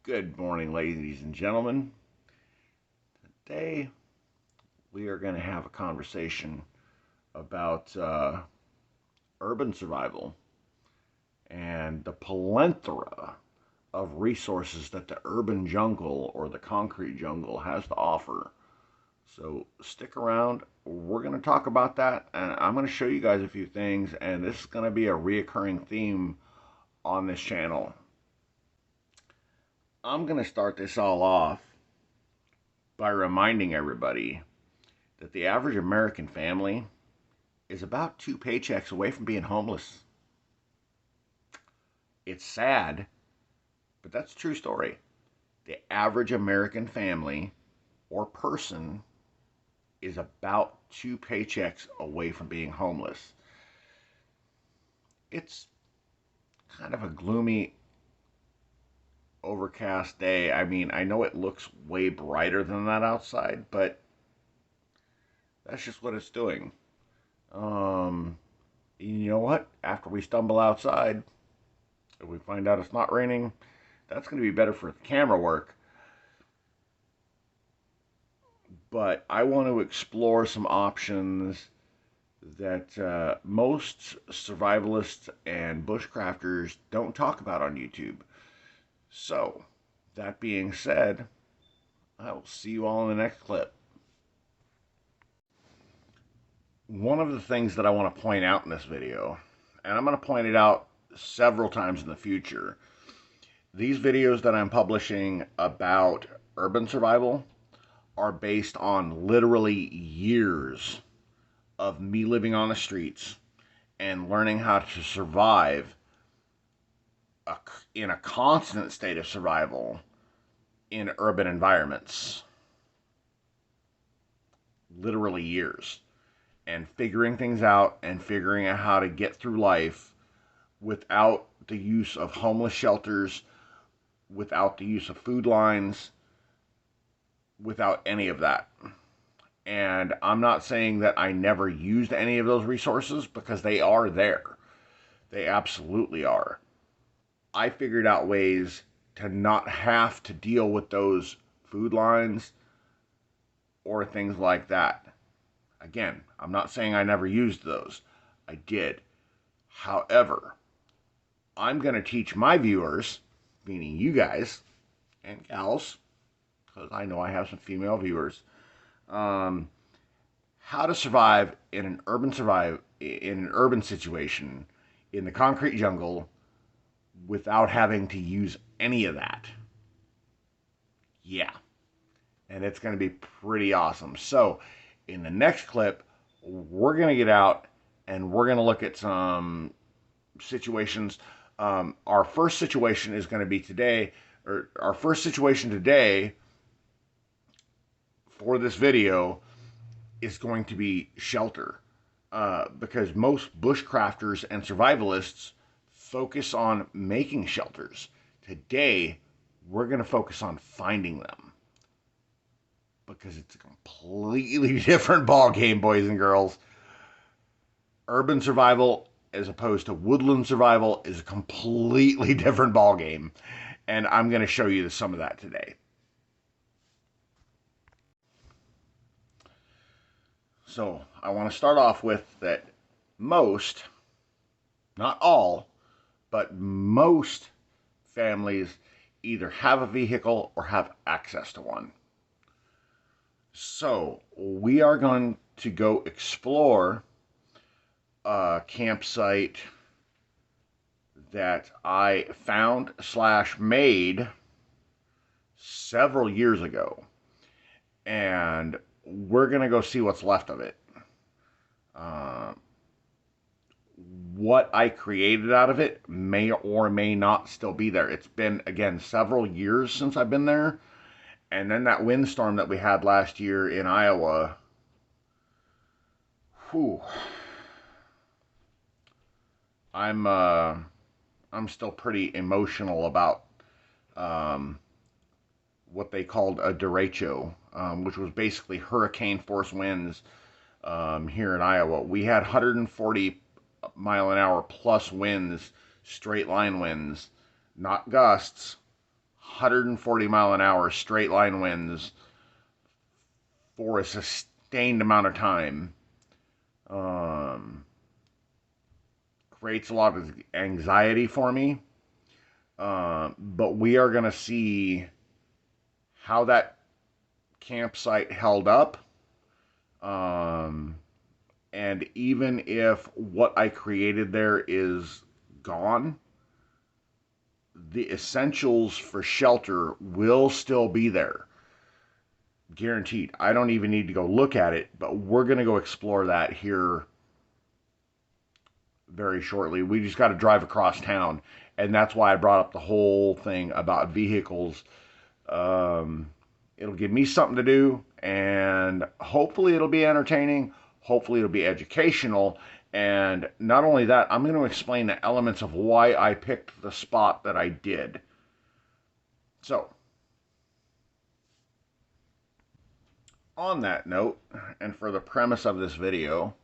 Good morning, ladies and gentlemen. Today we are going to have a conversation about urban survival and the plethora of resources that the urban jungle or the concrete jungle has to offer. So stick around. We're going to talk about that, and I'm going to show you guys a few things, and this is going to be a reoccurring theme on this channel. I'm going to start this all off by reminding everybody that the average American family is about 2 paychecks away from being homeless. It's sad, but that's a true story. The average American family or person is about 2 paychecks away from being homeless. It's kind of a gloomy, overcast day. I mean, I know it looks way brighter than that outside, but that's just what it's doing. You know what? After we stumble outside, if we find out it's not raining, that's going to be better for the camera work. But I want to explore some options that most survivalists and bushcrafters don't talk about on YouTube. So, that being said, I will see you all in the next clip. One of the things that I want to point out in this video, and I'm going to point it out several times in the future, these videos that I'm publishing about urban survival are based on literally years of me living on the streets and learning how to survive in a constant state of survival in urban environments. Literally years. And figuring things out and figuring out how to get through life without the use of homeless shelters, without the use of food lines, without any of that. And I'm not saying that I never used any of those resources, because they are there. They absolutely are. I figured out ways to not have to deal with those food lines or things like that. Again, I'm not saying I never used those. I did. However, I'm going to teach my viewers, meaning you guys and gals, because I know I have some female viewers, how to survive in an urban situation in the concrete jungle without having to use any of that. Yeah. And it's going to be pretty awesome. So, in the next clip, we're going to get out and we're going to look at some situations. Our first situation is going to be today, or our first situation today for this video is going to be shelter. Because most bushcrafters and survivalists focus on making shelters. Today, we're going to focus on finding them, because it's a completely different ball game, boys and girls. Urban survival as opposed to woodland survival is a completely different ball game, and I'm going to show you some of that today. So I want to start off with that most, not all, but most families either have a vehicle or have access to one. So we are going to go explore a campsite that I found / made several years ago, and we're gonna go see what's left of it. What I created out of it may or may not still be there. It's been, again, several years since I've been there. And then that windstorm that we had last year in Iowa, whew, I'm still pretty emotional about what they called a derecho, which was basically hurricane force winds here in Iowa. We had 140 mile an hour plus winds, straight line winds, not gusts, 140-mile-an-hour straight line winds for a sustained amount of time creates a lot of anxiety for me. But we are going to see how that campsite held up. And even if what I created there is gone, the essentials for shelter will still be there. Guaranteed. I don't even need to go look at it, but we're going to go explore that here very shortly. We just got to drive across town, and that's why I brought up the whole thing about vehicles. It'll give me something to do, and hopefully it'll be entertaining. Hopefully it'll be educational. And not only that, I'm going to explain the elements of why I picked the spot that I did. So, on that note, and for the premise of this video,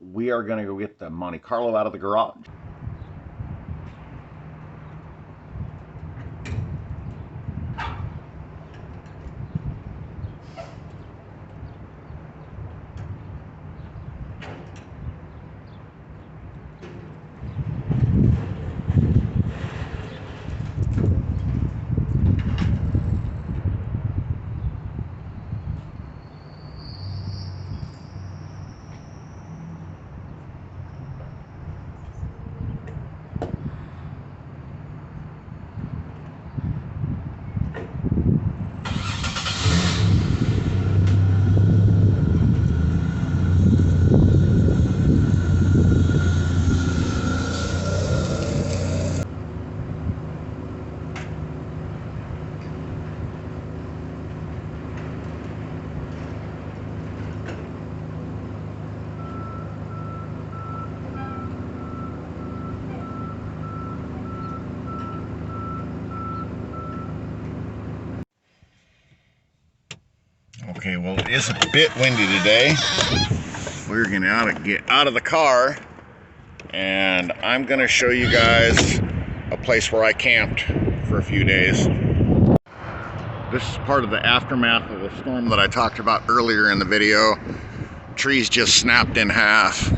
we are going to go get the Monte Carlo out of the garage. Okay, well, it is a bit windy today. We're gonna get out of the car, and I'm gonna show you guys a place where I camped for a few days. This is part of the aftermath of the storm that I talked about earlier in the video. Trees just snapped in half.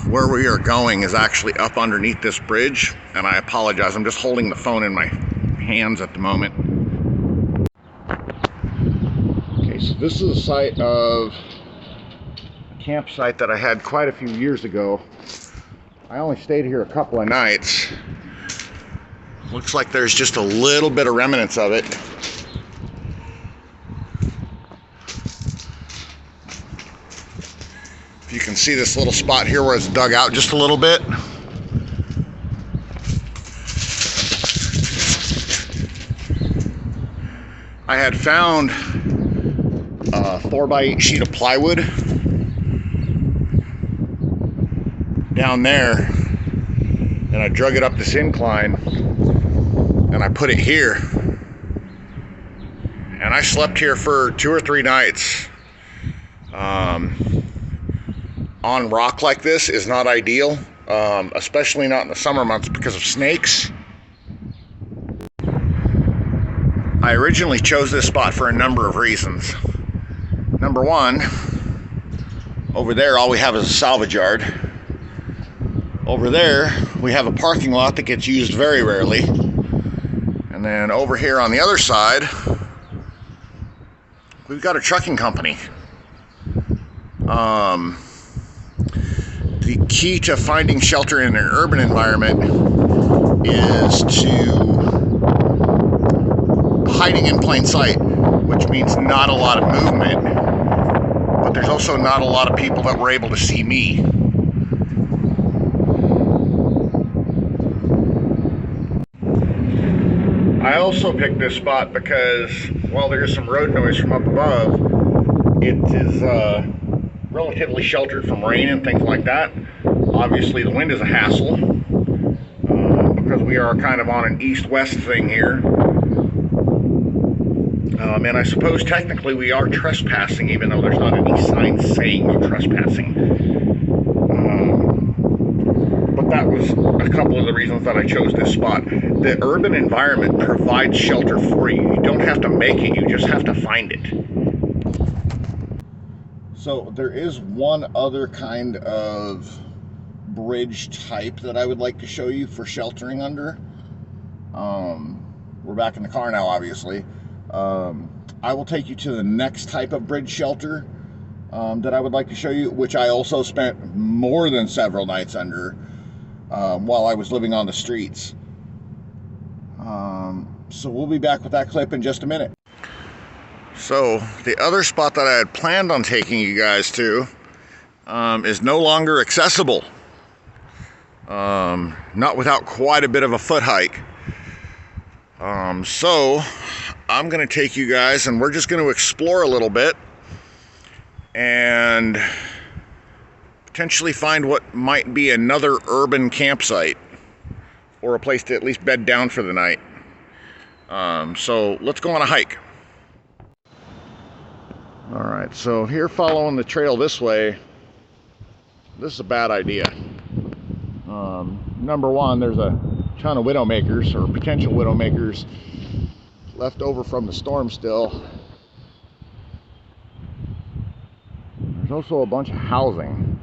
Where we are going is actually up underneath this bridge, and I apologize, I'm just holding the phone in my hands at the moment. Okay, so this is a site of a campsite that I had quite a few years ago. I only stayed here a couple of nights. Looks like there's just a little bit of remnants of it. If you can see this little spot here where it's dug out just a little bit. I had found a 4x8 sheet of plywood down there, and I drug it up this incline and I put it here, and I slept here for 2 or 3 nights. On rock like this is not ideal, especially not in the summer months because of snakes. I originally chose this spot for a number of reasons. Number one, over there all we have is a salvage yard. Over there we have a parking lot that gets used very rarely. And then over here on the other side, we've got a trucking company. The key to finding shelter in an urban environment is hiding in plain sight, which means not a lot of movement, but there's also not a lot of people that were able to see me. I also picked this spot because while there is some road noise from up above, it is relatively sheltered from rain and things like that. Obviously the wind is a hassle because we are kind of on an east-west thing here. And I suppose technically we are trespassing, even though there's not any sign saying no trespassing. But that was a couple of the reasons that I chose this spot. The urban environment provides shelter for you. You don't have to make it, you just have to find it. So there is one other kind of bridge type that I would like to show you for sheltering under. We're back in the car now, obviously. I will take you to the next type of bridge shelter that I would like to show you, which I also spent more than several nights under while I was living on the streets. So we'll be back with that clip in just a minute. So the other spot that I had planned on taking you guys to is no longer accessible. Not without quite a bit of a foot hike. So I'm going to take you guys, and we're just going to explore a little bit and potentially find what might be another urban campsite or a place to at least bed down for the night. So let's go on a hike. All right, so here following the trail this way, this is a bad idea. Number one, there's a ton of widowmakers or potential widowmakers left over from the storm still. There's also a bunch of housing,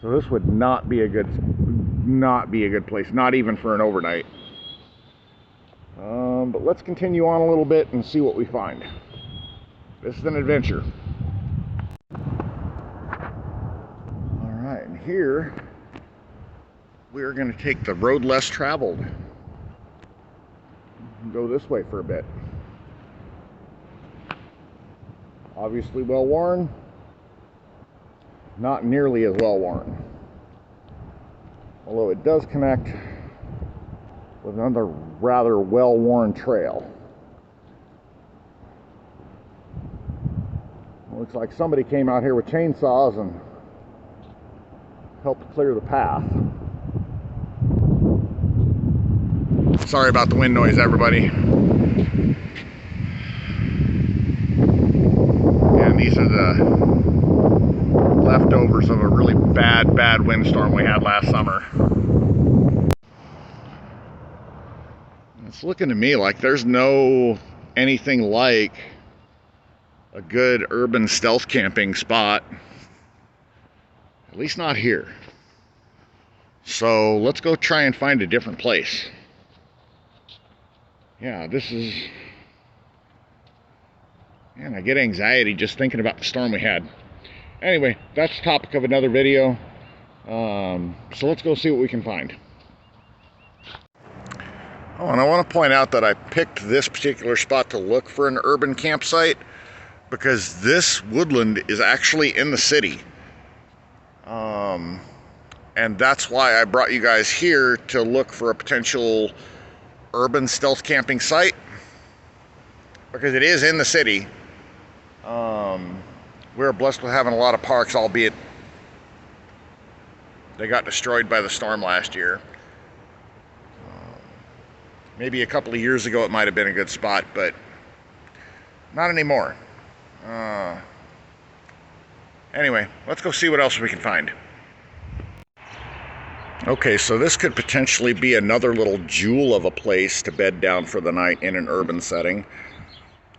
so this would not be a good place, not even for an overnight. But let's continue on a little bit and see what we find. This is an adventure. All right, and here we are going to take the road less traveled and go this way for a bit. Obviously well worn, not nearly as well worn, although it does connect with another rather well worn trail. Looks like somebody came out here with chainsaws and helped clear the path. Sorry about the wind noise, everybody. And these are the leftovers of a really bad windstorm we had last summer. It's looking to me like there's no anything like a good urban stealth camping spot, at least not here. So let's go try and find a different place. Yeah, this is, man, I get anxiety just thinking about the storm we had. Anyway, that's the topic of another video. So let's go see what we can find. Oh, and I want to point out that I picked this particular spot to look for an urban campsite because this woodland is actually in the city. And that's why I brought you guys here to look for a potential urban stealth camping site, because it is in the city. We're blessed with having a lot of parks, albeit they got destroyed by the storm last year. Maybe a couple of years ago it might have been a good spot, but not anymore. Anyway, let's go see what else we can find. Okay, so this could potentially be another little jewel of a place to bed down for the night in an urban setting.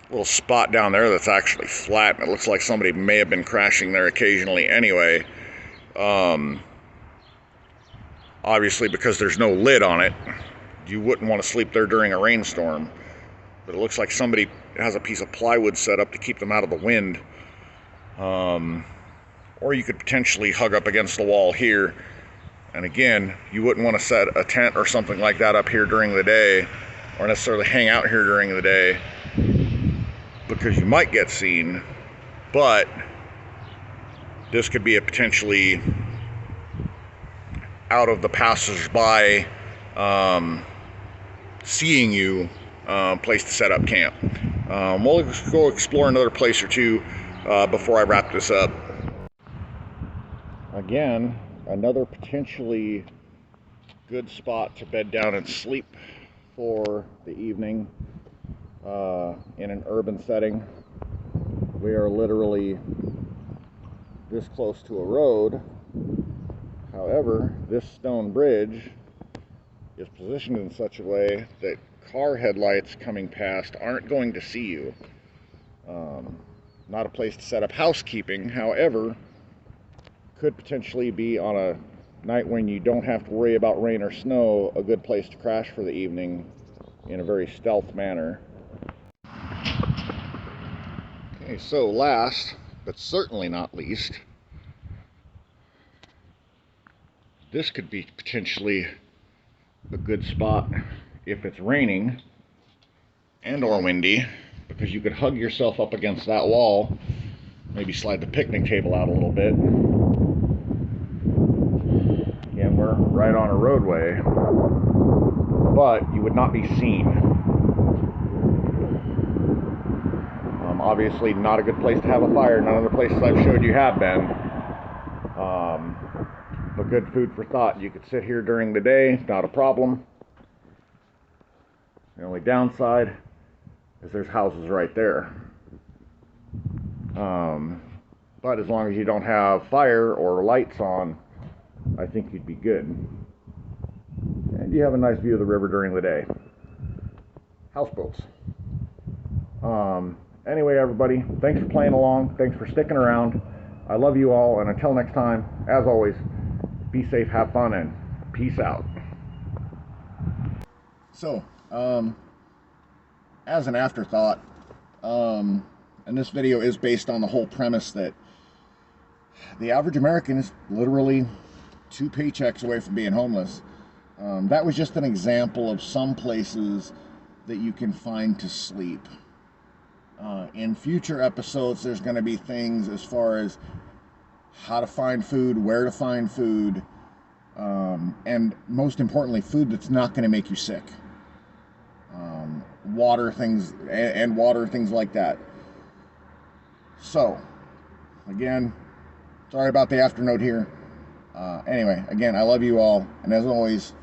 A little spot down there that's actually flat, and it looks like somebody may have been crashing there occasionally anyway. Obviously, because there's no lid on it, you wouldn't want to sleep there during a rainstorm. But it looks like somebody has a piece of plywood set up to keep them out of the wind. Or you could potentially hug up against the wall here. And again, you wouldn't want to set a tent or something like that up here during the day, or necessarily hang out here during the day, because you might get seen. But this could be a potentially out of the passers-by seeing you place to set up camp. We'll go explore another place or two before I wrap this up. Again, another potentially good spot to bed down and sleep for the evening in an urban setting. We are literally this close to a road. However, this stone bridge is positioned in such a way that car headlights coming past aren't going to see you. Not a place to set up housekeeping, however, could potentially be on a night when you don't have to worry about rain or snow, a good place to crash for the evening in a very stealth manner. Okay, so last, but certainly not least, this could be potentially a good spot if it's raining and or windy, because you could hug yourself up against that wall, maybe slide the picnic table out a little bit. Again, we're right on a roadway, but you would not be seen. Obviously not a good place to have a fire. None of the places I've showed you have been. But good food for thought. You could sit here during the day, not a problem. The only downside is there's houses right there. But as long as you don't have fire or lights on, I think you'd be good. And you have a nice view of the river during the day. Houseboats. Anyway, everybody, thanks for playing along. Thanks for sticking around. I love you all, and until next time, as always, be safe, have fun, and peace out. So, as an afterthought, and this video is based on the whole premise that the average American is literally 2 paychecks away from being homeless. That was just an example of some places that you can find to sleep. In future episodes, there's going to be things as far as how to find food, where to find food, and most importantly, food that's not going to make you sick. Water, things like that. So, again, sorry about the afternote here. Anyway, again, I love you all, and as always,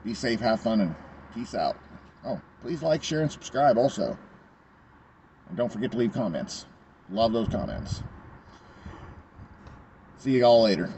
be safe, have fun, and peace out. Oh, please like, share, and subscribe also. And don't forget to leave comments. Love those comments. See you all later.